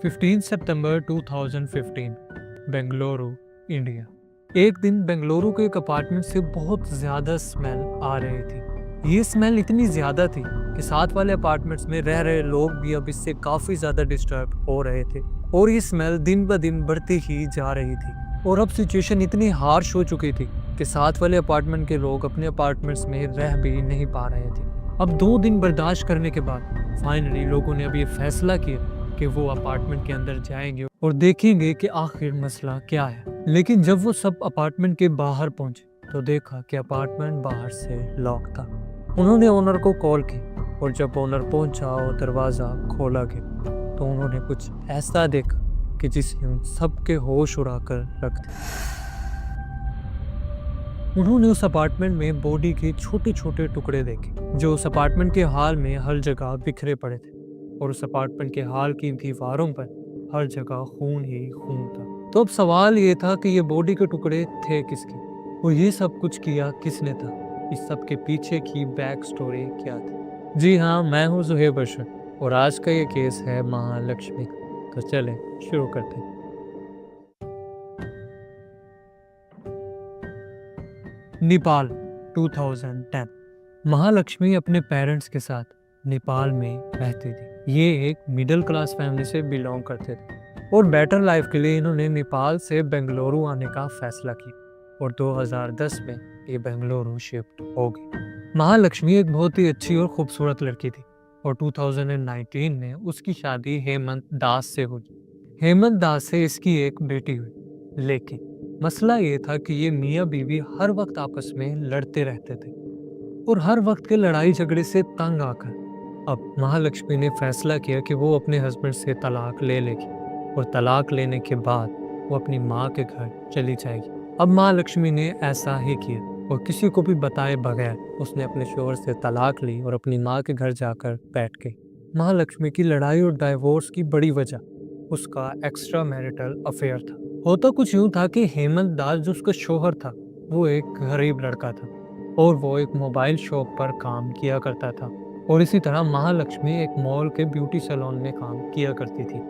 15 सितंबर 2015 Bengaluru, India. एक दिन बेंगलुरु के एक अपार्टमेंट से बहुत ज़्यादा स्मेल आ रही थी। ये स्मेल इतनी ज़्यादा थी कि साथ वाले अपार्टमेंट्स में रह रहे लोग भी अब इससे काफ़ी ज़्यादा डिस्टर्ब हो रहे थे और ये स्मेल दिन ब दिन बढ़ती ही जा रही थी। और अब सिचुएशन इतनी हार्श हो चुकी थी कि साथ वाले अपार्टमेंट के लोग अपने अपार्टमेंट्स में रह भी नहीं पा रहे थे। अब 2 दिन बर्दाश्त करने के बाद फाइनली लोगों ने अब ये फैसला किया कि वो अपार्टमेंट के अंदर जाएंगे और देखेंगे कि आखिर मसला क्या है। लेकिन जब वो सब अपार्टमेंट के बाहर पहुंचे तो देखा कि अपार्टमेंट बाहर से लॉक था। उन्होंने ओनर को कॉल की और जब ओनर पहुंचा और दरवाज़ा खोला गया तो उन्होंने कुछ ऐसा देखा कि जिसने उन सबके होश उड़ा कर रख दिया। उन्होंने उस अपार्टमेंट में बॉडी के छोटे छोटे टुकड़े देखे जो उस अपार्टमेंट के हाल में हर जगह बिखरे पड़े थे और उस अपार्टमेंट के हाल की दीवारों पर हर जगह खून ही खून था। तो अब सवाल ये था कि ये बॉडी के टुकड़े थे किसके और ये सब कुछ किया किसने था। इस सब के पीछे की बैक स्टोरी क्या थी। जी हाँ, मैं हूँ ज़ुहैब बशर और आज का ये केस है महालक्ष्मी का। तो चलें शुरू करते हैं। नेपाल 2010। महालक्ष्मी अपने पेरेंट्स के साथ नेपाल में रहती थी। ये एक मिडिल क्लास फैमिली से बिलोंग करते थे और बेटर लाइफ के लिए इन्होंने नेपाल से बेंगलुरु आने का फैसला किया और 2010 में ये बेंगलुरु शिफ्ट हो गई। महालक्ष्मी एक बहुत ही अच्छी और खूबसूरत लड़की थी और 2019 में उसकी शादी हेमंत दास से हुई। हेमंत दास से इसकी एक बेटी हुई। लेकिन मसला ये था कि ये मियाँ बीवी हर वक्त आपस में लड़ते रहते थे और हर वक्त के लड़ाई झगड़े से तंग आकर अब महालक्ष्मी ने फैसला किया कि वो अपने हस्बैंड से तलाक ले लेगी और तलाक लेने के बाद वो अपनी माँ के घर चली जाएगी। अब महालक्ष्मी ने ऐसा ही किया और किसी को भी बताए बगैर उसने अपने शोहर से तलाक ली और अपनी माँ के घर जाकर बैठ गई। महालक्ष्मी की लड़ाई और डाइवोर्स की बड़ी वजह उसका एक्स्ट्रा मैरिटल अफेयर था। होता कुछ यूं था कि हेमंत दास जो उसका शोहर था वो एक गरीब लड़का था और वो एक मोबाइल शॉप पर काम किया करता था और इसी तरह महालक्ष्मी एक मॉल के ब्यूटी सैलून में काम किया करती थी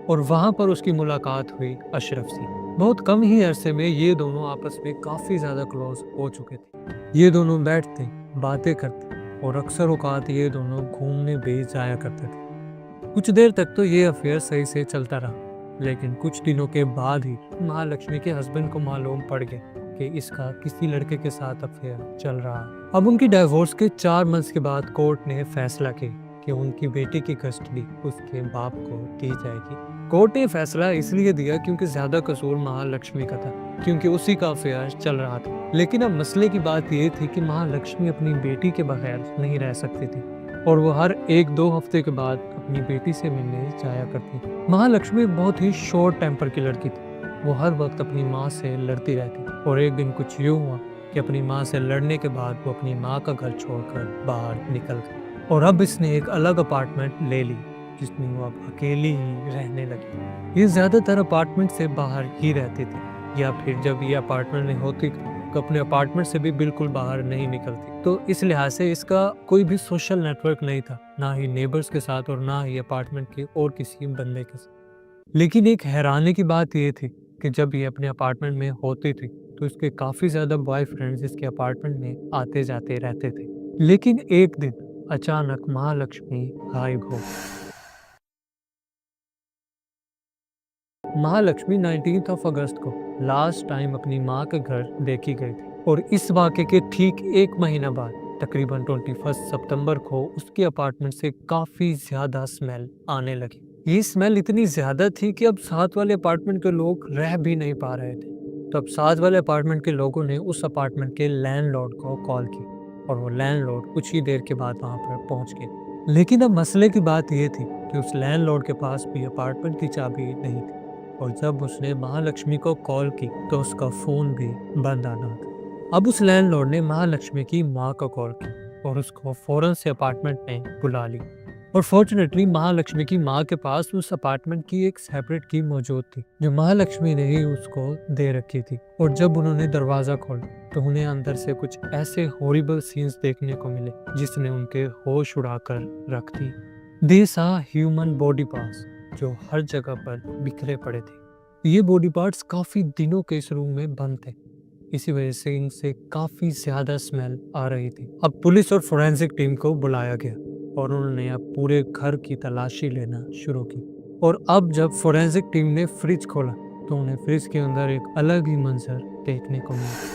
और वहां पर उसकी मुलाकात हुई अशरफ से। बहुत कम ही अरसे में ये दोनों आपस में काफी ज्यादा क्लोज हो चुके थे। ये दोनों बैठते बातें करते और अक्सर औकात ये दोनों घूमने भी जाया करते थे। कुछ देर तक तो ये अफेयर सही से चलता रहा लेकिन कुछ दिनों के बाद ही महालक्ष्मी के हस्बैंड को मालूम पड़ गया कि इसका किसी लड़के के साथ अफेयर चल रहा है। अब उनकी डाइवोर्स के 4 मंथ्स के बाद कोर्ट ने फैसला किया कि उनकी बेटी की कस्टडी उसके बाप को दी जाएगी। कोर्ट ने फैसला इसलिए दिया क्योंकि ज्यादा कसूर महालक्ष्मी का था क्योंकि उसी का अफेयर चल रहा था। लेकिन अब मसले की बात ये थी कि महालक्ष्मी अपनी बेटी के बगैर नहीं रह सकती थी और वो हर 1-2 हफ्ते के बाद अपनी बेटी से मिलने जाया करती थी। महालक्ष्मी बहुत ही शॉर्ट टेम्पर की लड़की थी। वो हर वक्त अपनी माँ से लड़ती रहती और एक दिन कुछ यूँ हुआ कि अपनी माँ से लड़ने के बाद वो अपनी माँ का घर छोड़कर बाहर निकल गई और अब इसने एक अलग अपार्टमेंट ले ली जिसमें वो अब अकेली ही रहने लगी। ये ज्यादातर अपार्टमेंट से बाहर ही रहती थी या फिर जब ये अपार्टमेंट में होती तो अपने अपार्टमेंट से भी बिल्कुल बाहर नहीं निकलती। तो इस लिहाज से इसका कोई भी सोशल नेटवर्क नहीं था, ना ही नेबर्स के साथ और ना ही अपार्टमेंट के और किसी बंदे के साथ। लेकिन एक हैरानी की बात ये थी कि जब ये अपने अपार्टमेंट में होती थी तो इसके काफी ज्यादा बॉयफ्रेंड्स इसके अपार्टमेंट में आते जाते रहते थे। लेकिन एक दिन अचानक महालक्ष्मी गायब हो गई। महालक्ष्मी 19 अगस्त को लास्ट टाइम अपनी माँ के घर देखी गई थी और इस वाक़े के ठीक 1 महीना बाद तकरीबन 21 सितंबर को उसके अपार्टमेंट से काफ़ी ज़्यादा स्मेल आने लगी। ये स्मेल इतनी ज़्यादा थी कि अब साथ वाले अपार्टमेंट के लोग रह भी नहीं पा रहे थे। तो अब साथ वाले अपार्टमेंट के लोगों ने उस अपार्टमेंट के लैंडलॉर्ड को कॉल की और वो लैंडलॉर्ड कुछ ही देर के बाद वहाँ पर पहुँच गए। लेकिन अब मसले की बात ये थी कि उस लैंडलॉर्ड के पास भी अपार्टमेंट की चाबी नहीं थी और जब उसने महालक्ष्मी को कॉल की तो उसका फोन भी बंद आना था। अब उस लैंडलॉर्ड ने महालक्ष्मी की माँ को कॉल की और उसको फौरन से अपार्टमेंट में बुला ली और फॉर्चुनेटली महालक्ष्मी की माँ के पास उस अपार्टमेंट की एक सेपरेट की मौजूद थी जो महालक्ष्मी ने ही उसको दे रखी थी। और जब उन्होंने दरवाजा खोला तो उन्हें अंदर से कुछ ऐसे हॉरिबल सीन्स देखने को मिले जिसने उनके होश उड़ाकर रख दी। दे सा ह्यूमन बॉडी पार्ट्स जो हर जगह पर बिखरे पड़े थे। ये बॉडी पार्ट्स काफी दिनों के इस रूम में बंद थे, इसी वजह से इनसे काफी ज्यादा स्मेल आ रही थी। अब पुलिस और फोरेंसिक टीम को बुलाया गया और उन्होंने अब पूरे घर की तलाशी लेना शुरू की। और अब जब फोरेंसिक टीम ने फ्रिज खोला तो उन्हें फ्रिज के अंदर एक अलग ही मंजर देखने को मिला।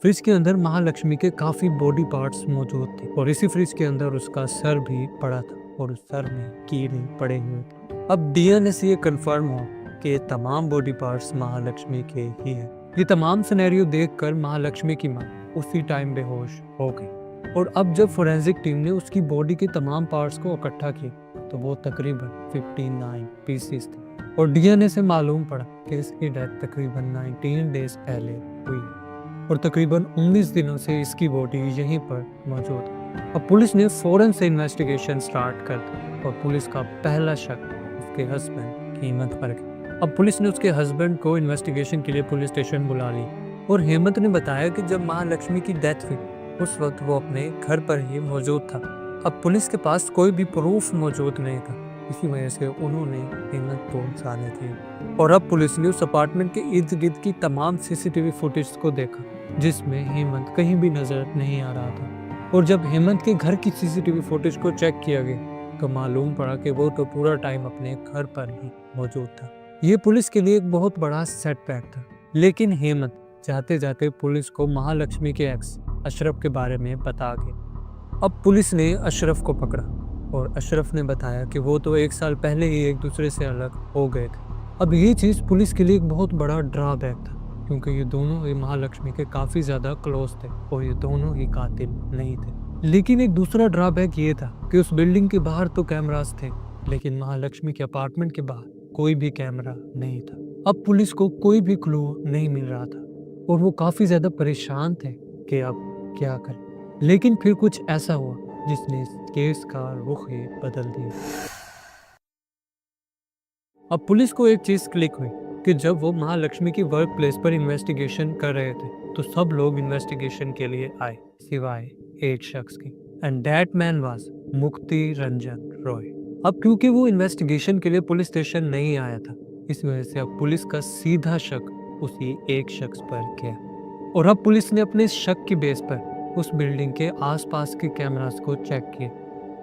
फ्रिज के अंदर महालक्ष्मी के काफी बॉडी पार्ट्स मौजूद थे और इसी फ्रिज के अंदर उसका सर भी पड़ा था और उस सर में कीड़े पड़े हुए थे। अब डीएनए से ये कंफर्म हुआ कि ये तमाम बॉडी पार्ट्स महालक्ष्मी के ही हैं। ये तमाम सिनेरियो देखकर महालक्ष्मी की मां उसी टाइम बेहोश हो गई। और अब जब फोरेंसिक टीम ने उसकी बॉडी के तमाम पार्ट्स को इकट्ठा किया तो वो तकरीबन 59 पीसेस थे और डीएनए से मालूम पड़ा कि इसकी डेथ तकरीबन 19 डेज पहले हुई और तकरीबन 19 दिनों से इसकी बॉडी यहीं पर मौजूद है। अब पुलिस ने फौरन से इन्वेस्टिगेशन स्टार्ट कर दी और पुलिस का पहला शक उसके हस्बैंड हेमंत पर गया। अब पुलिस ने उसके हस्बैंड को इन्वेस्टिगेशन के लिए पुलिस स्टेशन बुला लिया और हेमंत ने बताया कि जब महालक्ष्मी की डेथ हुई उस वक्त वो अपने घर पर ही मौजूद था। अब पुलिस के पास कोई भी प्रूफ मौजूद नहीं था, इसी वजह से उन्होंने हेमंत को जाने दिया। और अब पुलिस ने उस अपार्टमेंट के इर्द गिर्द की तमाम सीसीटीवी फुटेज को देखा जिसमें हेमंत कहीं भी नजर नहीं आ रहा था। और जब हेमंत के घर की सीसीटीवी फुटेज को चेक किया गया तो मालूम पड़ा कि वो तो पूरा टाइम अपने घर पर ही मौजूद था। ये पुलिस के लिए एक बहुत बड़ा सेटबैक था, लेकिन हेमंत जाते जाते पुलिस को महालक्ष्मी के एक्स अशरफ के बारे में बता गया। अब पुलिस ने अशरफ को पकड़ा और अशरफ ने बताया कि वो तो 1 साल पहले ही एक दूसरे से अलग हो गए थे। अब ये चीज़ पुलिस के लिए एक बहुत बड़ा ड्रॉबैक था क्योंकि ये दोनों ही महालक्ष्मी के काफ़ी ज़्यादा क्लोज थे और ये दोनों ही कातिल नहीं थे। लेकिन एक दूसरा ड्रॉबैक ये था कि उस बिल्डिंग के बाहर तो कैमरास थे, लेकिन महालक्ष्मी के अपार्टमेंट के बाहर कोई भी कैमरा नहीं था। अब पुलिस को कोई भी क्लू नहीं मिल रहा था और वो काफ़ी ज़्यादा परेशान थे कि अब क्या करें। लेकिन फिर कुछ ऐसा हुआ जिसने इस केस का रुख ही बदल दिया। अब पुलिस को एक चीज क्लिक हुई कि जब वो महालक्ष्मी की वर्क प्लेस पर इन्वेस्टिगेशन कर रहे थे तो सब लोग इन्वेस्टिगेशन के लिए आए सिवाय एक शख्स की, एंड दैट मैन वाज मुक्ति रंजन रॉय। अब क्योंकि वो इन्वेस्टिगेशन के लिए पुलिस स्टेशन नहीं आया था, इस वजह से अब पुलिस का सीधा शक उसी एक शख्स पर किया और अब पुलिस ने अपने शक की बेस पर उस बिल्डिंग के आसपास के कैमरास को चेक किया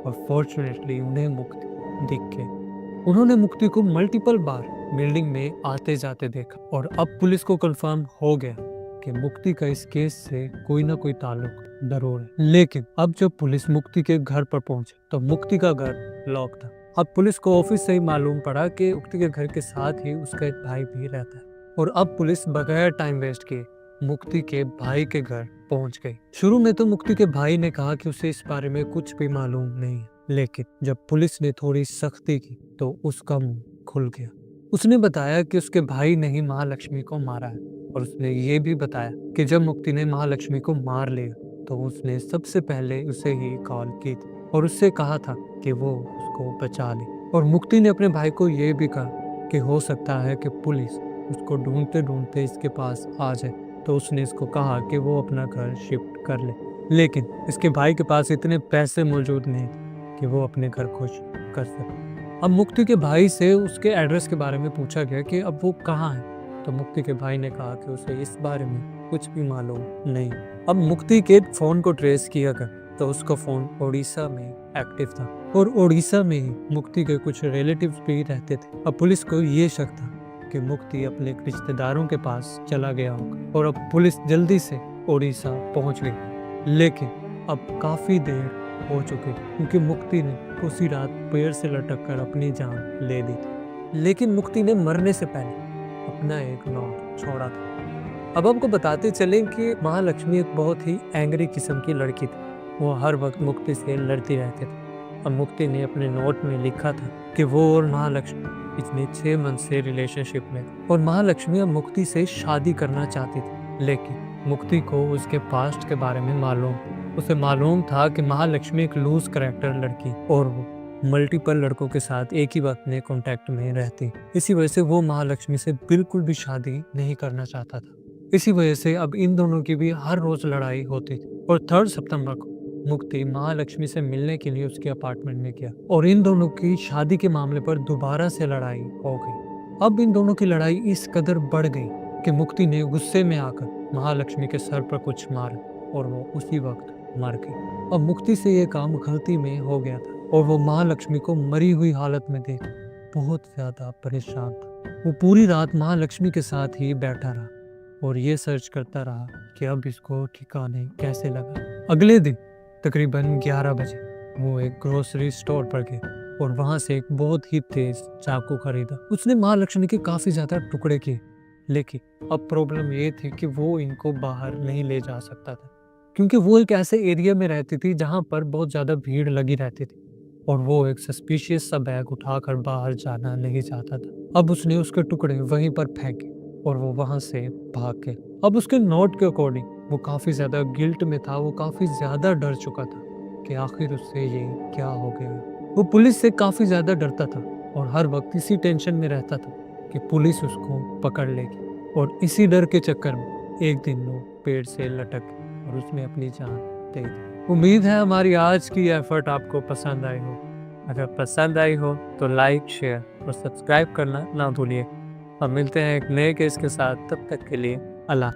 और फॉर्चुनेटली उन्हें मुक्ति दिख गई। उन्होंने मुक्ति को मल्टीपल बार बिल्डिंग में आते जाते देखा और अब पुलिस को कंफर्म हो गया कि मुक्ति का इस केस से कोई ना कोई ताल्लुक जरूर है। लेकिन अब जब पुलिस मुक्ति के घर पर पहुंचे तो मुक्ति का घर लॉक था। अब पुलिस को ऑफिस से ही मालूम पड़ा कि मुक्ति के घर के साथ ही उसका एक भाई भी रहता है और अब पुलिस बगैर टाइम वेस्ट किए मुक्ति के भाई के घर पहुंच गई। शुरू में तो मुक्ति के भाई ने कहा कि उसे इस बारे में कुछ भी मालूम नहीं है, लेकिन जब पुलिस ने थोड़ी सख्ती की तो उसका मुंह खुल गया। उसने बताया कि उसके भाई ने ही महालक्ष्मी को मारा है और उसने ये भी बताया कि जब मुक्ति ने महालक्ष्मी को मार लिया तो उसने सबसे पहले उसे ही कॉल की थी और उससे कहा था कि वो उसको बचा ले। और मुक्ति ने अपने भाई को ये भी कहा कि हो सकता है कि पुलिस उसको ढूंढते ढूंढते इसके पास आ जाए, तो उसने इसको कहा कि वो अपना घर शिफ्ट कर ले, लेकिन इसके भाई के पास इतने पैसे मौजूद नहीं थे कि वो अपने घर खुश कर सके। अब मुक्ति के भाई से उसके एड्रेस के बारे में पूछा गया कि अब वो कहाँ है, तो मुक्ति के भाई ने कहा कि उसे इस बारे में कुछ भी मालूम नहीं। अब मुक्ति के फोन को ट्रेस किया गया तो उसका फोन ओडिशा में एक्टिव था और ओडिशा में ही मुक्ति के कुछ रिलेटिव्स भी रहते थे। अब पुलिस को ये शक था कि मुक्ति अपने रिश्तेदारों के पास चला गया होगा और अब पुलिस जल्दी से ओडिशा पहुंच गई। लेकिन अब काफी देर हो चुकी क्योंकि मुक्ति ने उसी रात पेड़ से लटक कर अपनी जान ले ली थी। लेकिन मुक्ति ने मरने से पहले अपना एक नोट छोड़ा था। अब हमको बताते चले कि महालक्ष्मी एक बहुत ही एंग्री किस्म की लड़की थी। वो हर वक्त मुक्ति से लड़ती रहती थी। अब मुक्ति ने अपने नोट में लिखा था कि वो और महालक्ष्मी पिछले 6 मंथ से रिलेशनशिप में थी और महालक्ष्मी अब मुक्ति से शादी करना चाहती थी। लेकिन मुक्ति को उसके पास्ट के बारे में उसे मालूम था कि महालक्ष्मी एक लूज कैरेक्टर लड़की और वो मल्टीपल लड़कों के साथ एक ही वक्त में कांटेक्ट में रहती। इसी वजह से वो महालक्ष्मी से बिल्कुल भी शादी नहीं करना चाहता था। इसी वजह से अब इन दोनों की भी हर रोज लड़ाई होती थी और 3 सितंबर को मुक्ति महालक्ष्मी से मिलने के लिए उसके अपार्टमेंट में गया और इन दोनों की शादी के मामले पर दोबारा से लड़ाई हो गई। अब इन दोनों की लड़ाई इस कदर बढ़ गई कि मुक्ति ने गुस्से में आकर महालक्ष्मी के सर पर कुछ मारा और वो उसी वक्त मर गई। अब मुक्ति से ये काम गलती में हो गया था और वो महालक्ष्मी को मरी हुई हालत में देख बहुत ज्यादा परेशान था। वो पूरी रात महालक्ष्मी के साथ ही बैठा रहा और ये सर्च करता रहा कि अब इसको ठिकाने कैसे लगा। अगले दिन तकरीबन 11 बजे वो एक ग्रोसरी स्टोर पर गया और वहां से एक बहुत ही तेज चाकू खरीदा। उसने महालक्ष्मी के काफी ज्यादा टुकड़े किए, लेकिन अब प्रॉब्लम ये थी कि वो इनको बाहर नहीं ले जा सकता था क्योंकि वो एक ऐसे एरिया में रहती थी जहां पर बहुत ज्यादा भीड़ लगी रहती थी और वो एक सस्पिशियस सा बैग उठाकर बाहर जाना नहीं चाहता था। अब उसने उसके टुकड़े वहीं पर फेंके और वो वहां से भाग गया। अब उसके नोट के अकॉर्डिंग वो काफी ज्यादा गिल्ट में था, वो काफी ज्यादा डर चुका था कि आखिर उससे ये क्या हो गया। वो पुलिस से काफी ज्यादा डरता था और हर वक्त इसी टेंशन में रहता था कि पुलिस उसको पकड़ लेगी और इसी डर के चक्कर में एक दिन वो पेड़ से लटक और उसने अपनी जान दे दी। उम्मीद है हमारी आज की एफर्ट आपको पसंद आई हो। अगर पसंद आई हो तो लाइक, शेयर और सब्सक्राइब करना ना भूलिए। हम मिलते हैं एक नए केस के साथ, तब तक के लिए अल्लाह।